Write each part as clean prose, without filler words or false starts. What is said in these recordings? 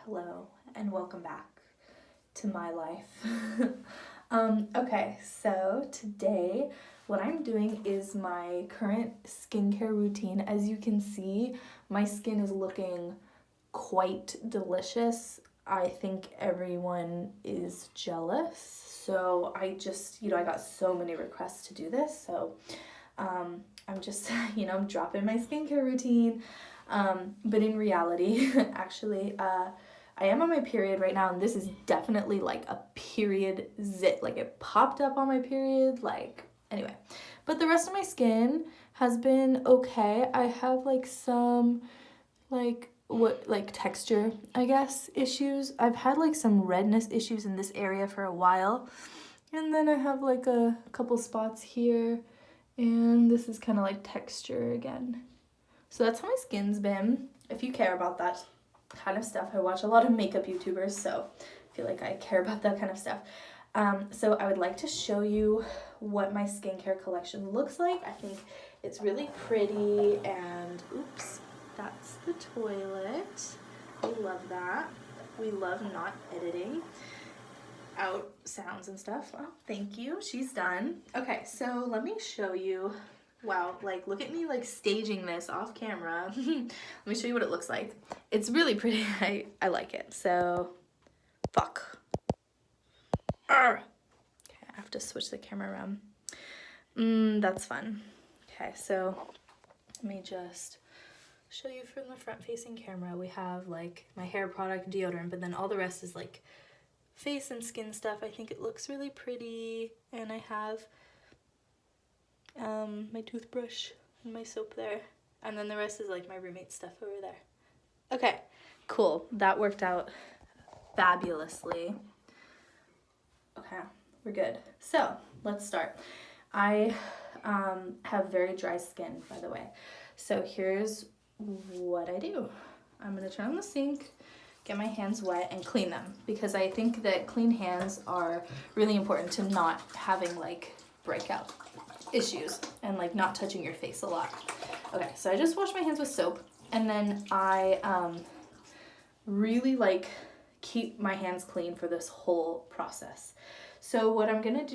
Hello and welcome back to my life. Okay, so today what I'm doing is my current skincare routine. As you can see, my skin is looking quite delicious. I think everyone is jealous. So I just, I got so many requests to do this. So I'm just, I'm dropping my skincare routine. But in reality, actually, I am on my period right now, and this is definitely like a period zit. Like it popped up on my period, anyway. But the rest of my skin has been okay. I have like some texture, I guess, issues. I've had like some redness issues in this area for a while. And then I have like a couple spots here, and this is kind of like texture again. So that's how my skin's been. If you care about that kind of stuff, I watch a lot of makeup YouTubers, so I feel like I care about that kind of stuff. So I would like to show you what my skincare collection looks like. I think it's really pretty, and oops, that's the toilet. We love that. We love not editing out sounds and stuff. Oh, thank you. She's done. Okay, so let me show you. Wow, look at me staging this off camera. Let me show you what it looks like. It's really pretty. I like it. So, fuck. Arrgh. Okay, I have to switch the camera around. That's fun. Okay, so let me just show you from the front facing camera. We have my hair product, deodorant, but then all the rest is face and skin stuff. I think it looks really pretty, and I have my toothbrush and my soap there, and then the rest is my roommate's stuff over there. Okay, cool. That worked out fabulously. Okay, we're good. So let's start. I have very dry skin, by the way. So here's what I do. I'm gonna turn on the sink, get my hands wet, and clean them, because I think that clean hands are really important to not having breakout issues and not touching your face a lot. Okay, so I just wash my hands with soap, and then I really keep my hands clean for this whole process. So what I'm gonna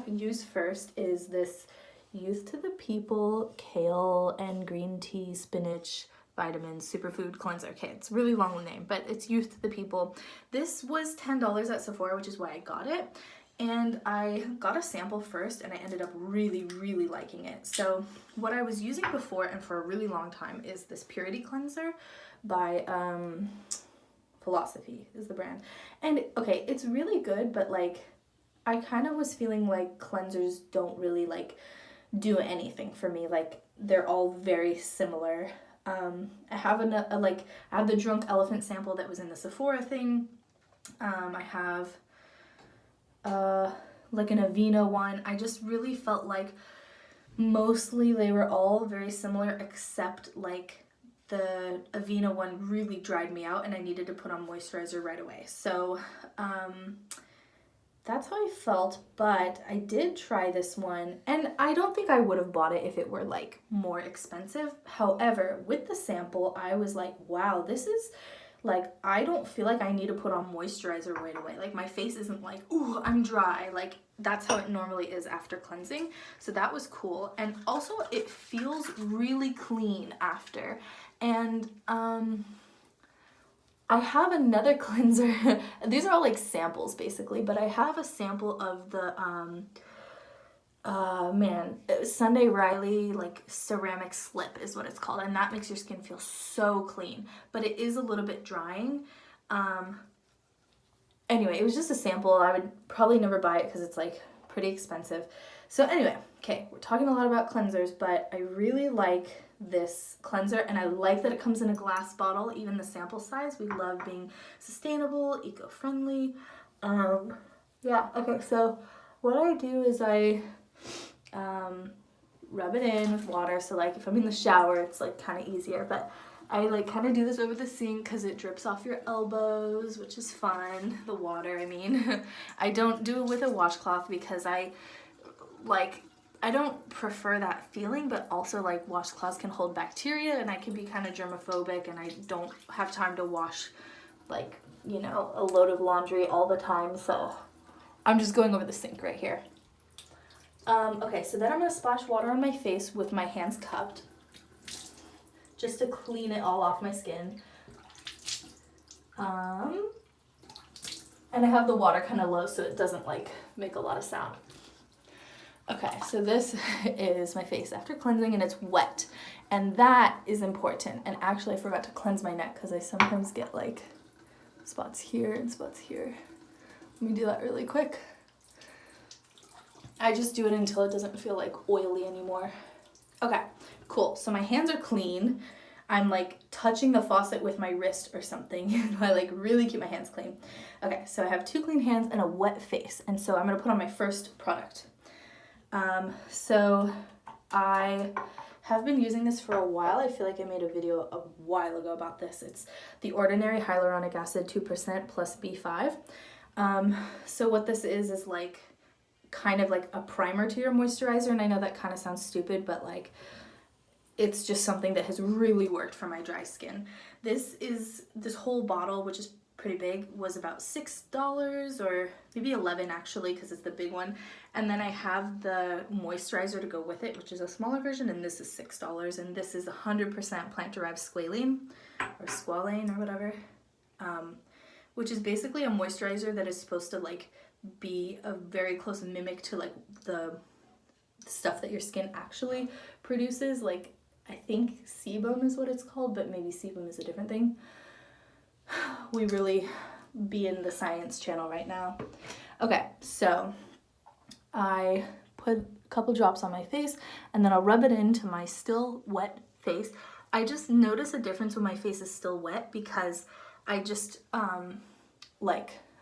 use first is this Youth to the People kale and green tea spinach vitamins superfood cleanser. Okay, it's a really long name, but it's Youth to the People. This was $10 at Sephora, which is why I got it. And I got a sample first, and I ended up really, really liking it. So what I was using before and for a really long time is this Purity Cleanser by Philosophy is the brand. And okay, it's really good, but I kind of was feeling like cleansers don't really do anything for me. They're all very similar. I have I have the Drunk Elephant sample that was in the Sephora thing. I have an Aveeno one. I just really felt like mostly they were all very similar, except the Aveeno one really dried me out, and I needed to put on moisturizer right away. So that's how I felt, but I did try this one, and I don't think I would have bought it if it were more expensive. However, with the sample, I was like, wow, this is I don't feel like I need to put on moisturizer right away. My face isn't ooh, I'm dry. That's how it normally is after cleansing. So that was cool. And also it feels really clean after. And I have another cleanser. These are all samples basically, but I have a sample of the Sunday Riley ceramic slip is what it's called, and that makes your skin feel so clean, but it is a little bit drying. Anyway, it was just a sample. I would probably never buy it because it's pretty expensive. So anyway, okay, we're talking a lot about cleansers, but I really like this cleanser, and I like that it comes in a glass bottle, even the sample size. We love being sustainable, eco-friendly. Yeah, okay, so what I do is I rub it in with water. So if I'm in the shower, it's kind of easier, but I kind of do this over the sink because it drips off your elbows, which is fun. The water, I mean. I don't do it with a washcloth because I don't prefer that feeling, but also washcloths can hold bacteria, and I can be kind of germophobic, and I don't have time to wash like, you know, a load of laundry all the time, so I'm just going over the sink right here. Okay, so then I'm going to splash water on my face with my hands cupped, just to clean it all off my skin. And I have the water kind of low so it doesn't like make a lot of sound. Okay, so this is my face after cleansing and it's wet. And that is important. And actually I forgot to cleanse my neck because I sometimes get like spots here and spots here. Let me do that really quick. I just do it until it doesn't feel like oily anymore. Okay, cool. So my hands are clean. I'm like touching the faucet with my wrist or something. I like really keep my hands clean. Okay, so I have 2 clean hands and a wet face. And so I'm gonna put on my first product. So I have been using this for a while. I feel like I made a video a while ago about this. It's the Ordinary Hyaluronic Acid 2% plus B5. So what this is like kind of like a primer to your moisturizer, and I know that kind of sounds stupid, but like it's just something that has really worked for my dry skin. This whole bottle, which is pretty big, was about $6 or maybe $11 actually, because it's the big one. And then I have the moisturizer to go with it, which is a smaller version, and this is $6. And this is 100% plant-derived squalane or squalane or whatever, which is basically a moisturizer that is supposed to like be a very close mimic to like the stuff that your skin actually produces. Like I think sebum is what it's called, but maybe sebum is a different thing. We really be in the science channel right now. Okay, so I put a couple drops on my face and then I'll rub it into my still wet face. I just notice a difference when my face is still wet because I just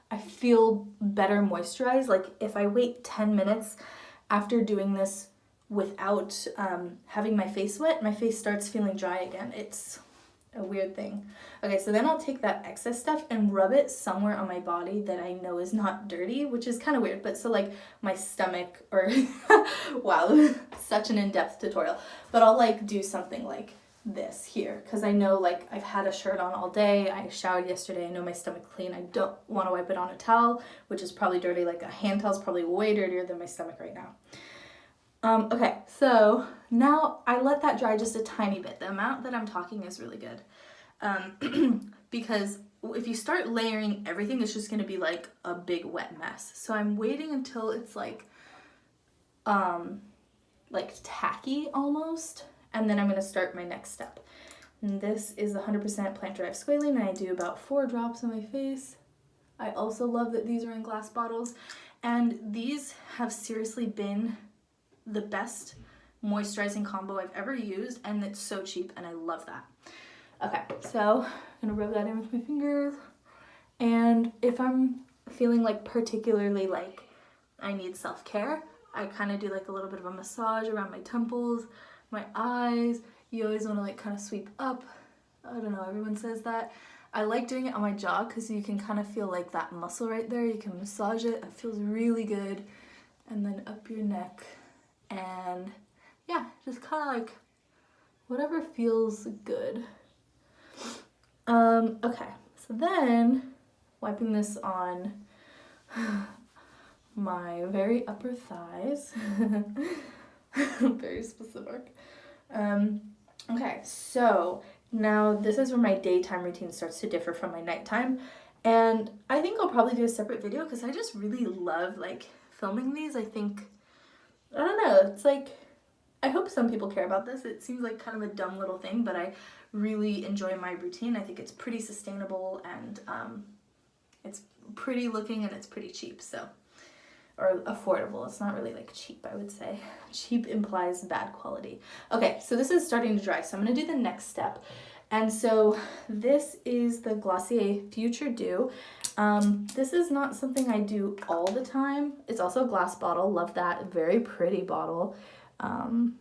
I feel better moisturized. Like if I wait 10 minutes after doing this without having my face wet, my face starts feeling dry again. It's a weird thing. Okay, so then I'll take that excess stuff and rub it somewhere on my body that I know is not dirty, which is kind of weird. But so like my stomach or, wow, such an in-depth tutorial. But I'll like do something like this here because I know like I've had a shirt on all day. I showered yesterday. I know my stomach's clean. I don't want to wipe it on a towel, which is probably dirty. Like a hand towel is probably way dirtier than my stomach right now. Okay, so now I let that dry just a tiny bit. The amount that I'm talking is really good. Because if you start layering everything, it's just going to be like a big wet mess. So I'm waiting until it's like tacky almost, and then I'm going to start my next step. And this is 100% plant-derived squalane, and I do about 4 drops on my face. I also love that these are in glass bottles, and these have seriously been the best moisturizing combo I've ever used, and it's so cheap, and I love that. Okay, so I'm gonna rub that in with my fingers, and if I'm feeling like particularly like I need self-care, I kind of do like a little bit of a massage around my temples, my eyes. You always want to like kind of sweep up. I don't know, everyone says that. I like doing it on my jaw because you can kind of feel like that muscle right there. You can massage it. It feels really good. And then up your neck. And yeah, just kind of like whatever feels good. Okay, so then wiping this on my very upper thighs. Very specific. Okay, so now this is where my daytime routine starts to differ from my nighttime. And I think I'll probably do a separate video because I just really love like filming these. I don't know, it's like, I hope some people care about this. It seems like kind of a dumb little thing, but I really enjoy my routine. I think it's pretty sustainable and it's pretty looking and it's pretty cheap, so, or affordable. It's not really like cheap, I would say. Cheap implies bad quality. Okay, so this is starting to dry, so I'm gonna do the next step. And so this is the Glossier Future Dew. This is not something I do all the time. It's also a glass bottle. Love that. Very pretty bottle. You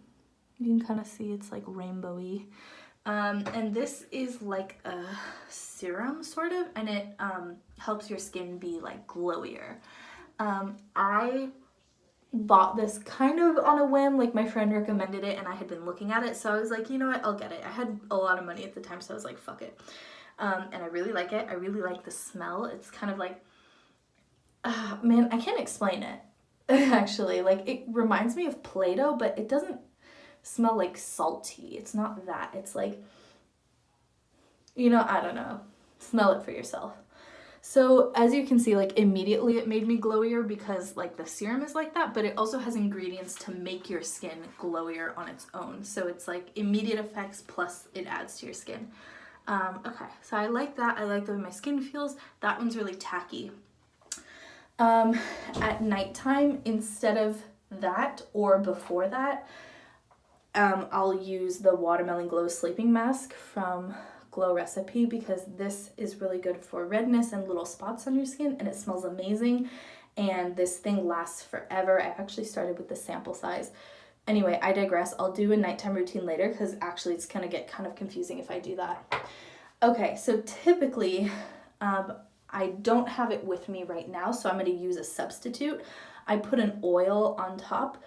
can kind of see it's like rainbowy. And this is like a serum sort of, and it helps your skin be like glowier. I bought this kind of on a whim, like my friend recommended it and I had been looking at it, so I was like, you know what, I'll get it. I had a lot of money at the time, so I was like, fuck it. And I really like it. I really like the smell. It's kind of like, man, I can't explain it. Actually, like, it reminds me of Play-Doh, but it doesn't smell like salty. It's not that. It's like, you know, I don't know. Smell it for yourself. So as you can see, like, immediately it made me glowier because like the serum is like that, but it also has ingredients to make your skin glowier on its own. So it's like immediate effects plus it adds to your skin. Okay, so I like that. I like the way my skin feels. That one's really tacky. At nighttime, instead of that or before that, I'll use the Watermelon Glow Sleeping Mask from Glow Recipe because this is really good for redness and little spots on your skin, and it smells amazing, and this thing lasts forever. I actually started with the sample size. Anyway, I digress. I'll do a nighttime routine later because actually it's gonna get kind of confusing if I do that. Okay, so typically, I don't have it with me right now, so I'm gonna use a substitute. I put an oil on top.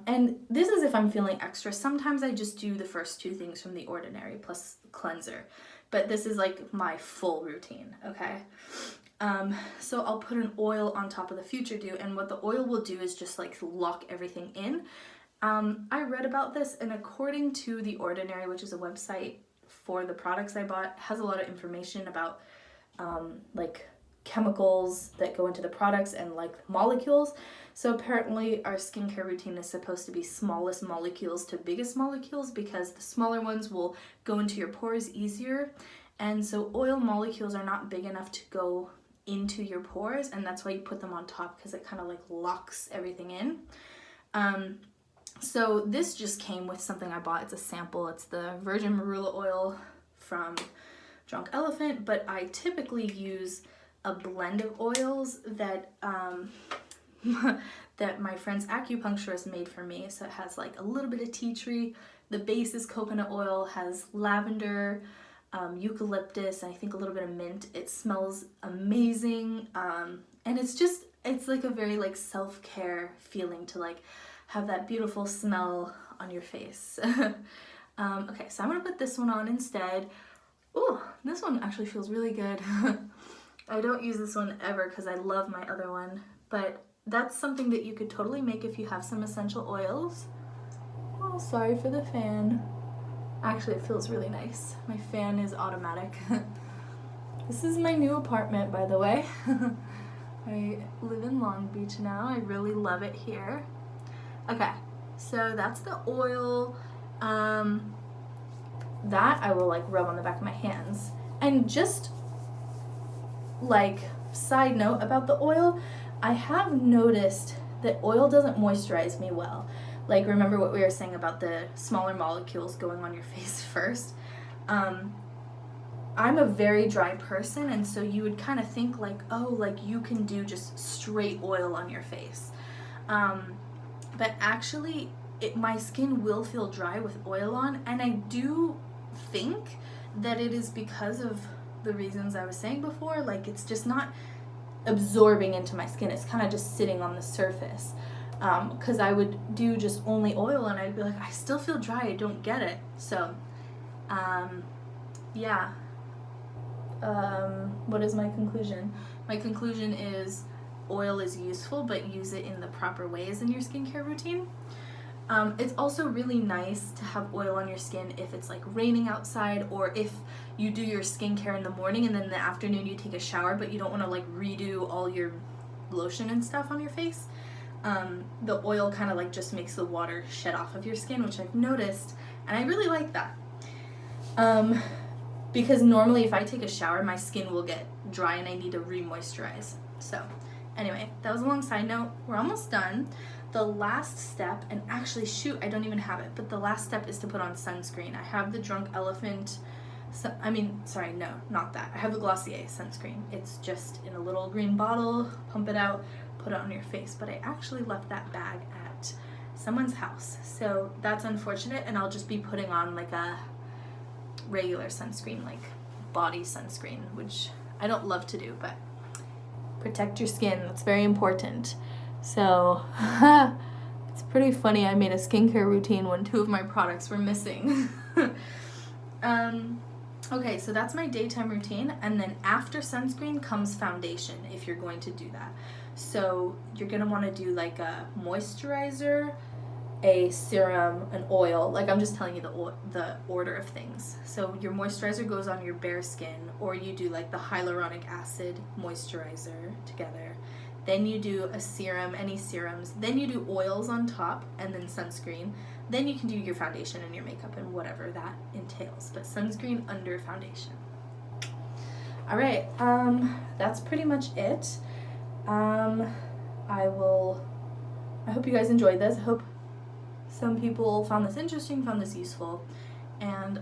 And this is if I'm feeling extra. Sometimes I just do the first two things from The Ordinary plus cleanser, but this is like my full routine, okay? So I'll put an oil on top of the Future Dew, and what the oil will do is just like lock everything in. I read about this, and according to The Ordinary, which is a website for the products I bought, has a lot of information about like chemicals that go into the products and like molecules. So apparently our skincare routine is supposed to be smallest molecules to biggest molecules because the smaller ones will go into your pores easier. And so oil molecules are not big enough to go into your pores, and that's why you put them on top because it kind of like locks everything in. So this just came with something I bought. It's a sample. It's the virgin marula oil from Drunk Elephant, but I typically use a blend of oils that that my friend's acupuncturist made for me. So it has like a little bit of tea tree. The base is coconut oil, has lavender, eucalyptus, and I think a little bit of mint. It smells amazing. And it's like a very like self-care feeling to like have that beautiful smell on your face. Okay, so I'm gonna put this one on instead. Ooh, this one actually feels really good. I don't use this one ever because I love my other one, but that's something that you could totally make if you have some essential oils. Oh, sorry for the fan. Actually, it feels really nice. My fan is automatic. This is my new apartment, by the way. I live in Long Beach now. I really love it here. Okay, so that's the oil. That I will like rub on the back of my hands. And just like side note about the oil, I have noticed that oil doesn't moisturize me well. Like, remember what we were saying about the smaller molecules going on your face first? I'm a very dry person, and so you would kind of think like, oh, like you can do just straight oil on your face. But actually, my skin will feel dry with oil on, and I do think that it is because of the reasons I was saying before. Like, it's just not absorbing into my skin. It's kind of just sitting on the surface. Because I would do just only oil and I'd be like, I still feel dry, I don't get it. So, yeah. What is my conclusion? My conclusion is oil is useful, but use it in the proper ways in your skincare routine. It's also really nice to have oil on your skin if it's like raining outside, or if you do your skincare in the morning and then in the afternoon you take a shower, but you don't want to like redo all your lotion and stuff on your face. The oil kind of like just makes the water shed off of your skin, which I've noticed, and I really like that. Because normally if I take a shower, my skin will get dry and I need to re-moisturize. So anyway, that was a long side note. We're almost done. The last step, and actually shoot, I don't even have it, but the last step is to put on sunscreen. I have the Drunk Elephant, no, not that. I have the Glossier sunscreen. It's just in a little green bottle, pump it out, put it on your face, but I actually left that bag at someone's house. So that's unfortunate, and I'll just be putting on like a regular sunscreen, like body sunscreen, which I don't love to do, but protect your skin, that's very important. So it's pretty funny, I made a skincare routine when two of my products were missing. Okay, so that's my daytime routine, and then after sunscreen comes foundation if you're going to do that. So you're gonna wanna do like a moisturizer, a serum, an oil. Like I'm just telling you the order of things. So your moisturizer goes on your bare skin, or you do like the hyaluronic acid moisturizer together. Then you do a serum, any serums. Then you do oils on top, and then sunscreen. Then you can do your foundation and your makeup and whatever that entails. But sunscreen under foundation. All right, that's pretty much it. I hope you guys enjoyed this. I hope some people found this interesting, found this useful. And,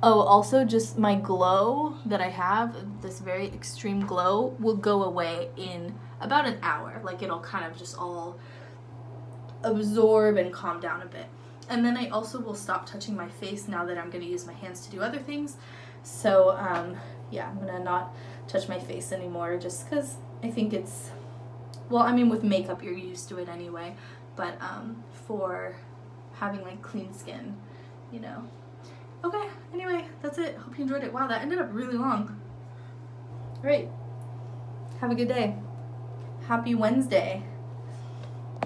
oh, also just my glow that I have, this very extreme glow, will go away in about an hour. Like it'll kind of just all absorb and calm down a bit. And then I also will stop touching my face now that I'm going to use my hands to do other things. So, yeah, I'm going to not touch my face anymore just because I think it's, well, I mean, with makeup, you're used to it anyway. But for having like clean skin, you know. Okay, anyway, that's it. Hope you enjoyed it. Wow, that ended up really long. All right, have a good day. Happy Wednesday.